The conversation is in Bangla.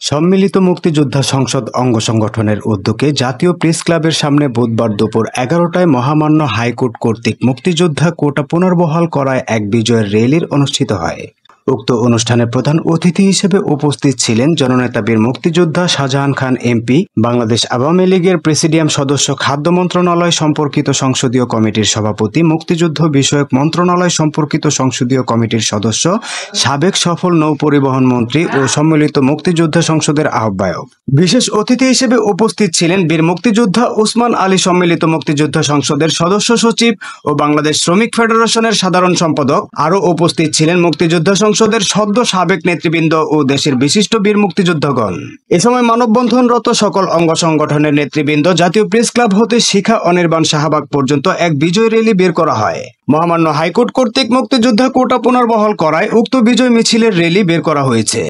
সম্মিলিত মুক্তিযোদ্ধা সংসদ অঙ্গ সংগঠনের উদ্যোগে জাতীয় প্রেস ক্লাবের সামনে বুধবার দুপুর 11টায় মহামান্য হাইকোর্ট কর্তৃক মুক্তিযোদ্ধা কোটা পুনর্বহাল করায় এক বিজয়ের র্যালি অনুষ্ঠিত হয়। উক্ত অনুষ্ঠানে প্রধান অতিথি হিসেবে উপস্থিত ছিলেন জননেতা বীর মুক্তিযোদ্ধা শাহজাহান খান এমপি, বাংলাদেশ আওয়ামী লীগের প্রেসিডিয়াম সদস্য, খাদ্য মন্ত্রণালয় সম্পর্কিত সংসদীয় কমিটির সভাপতি, মুক্তিযুদ্ধ বিষয়ক মন্ত্রণালয় সম্পর্কিত সংসদীয় কমিটির সদস্য, সাবেক সফল নৌ পরিবহন মন্ত্রী ও সম্মিলিত মুক্তিযোদ্ধা সংসদের আহ্বায়ক। বিশেষ অতিথি হিসেবে উপস্থিত ছিলেন বীর মুক্তিযোদ্ধা ওসমান আলী, সম্মিলিত মুক্তিযোদ্ধা সংসদের সদস্য সচিব ও বাংলাদেশ শ্রমিক ফেডারেশনের সাধারণ সম্পাদক। আরও উপস্থিত ছিলেন মুক্তিযোদ্ধা সংসদের সদ্য সাবেক নেতৃবৃন্দ ও দেশের বিশিষ্ট বীর মুক্তিযোদ্ধাগণ। এ সময় মানববন্ধনরত সকল অঙ্গ সংগঠনের নেতৃবৃন্দ জাতীয় প্রেস ক্লাব হতে শিখা অনির্বাণ শাহবাগ পর্যন্ত এক বিজয় র্যালি বের করা হয়। মহামান্য হাইকোর্ট কর্তৃক মুক্তিযোদ্ধা কোটা পুনর্বহাল করায় উক্ত বিজয় মিছিলের র্যালি বের করা হয়েছে।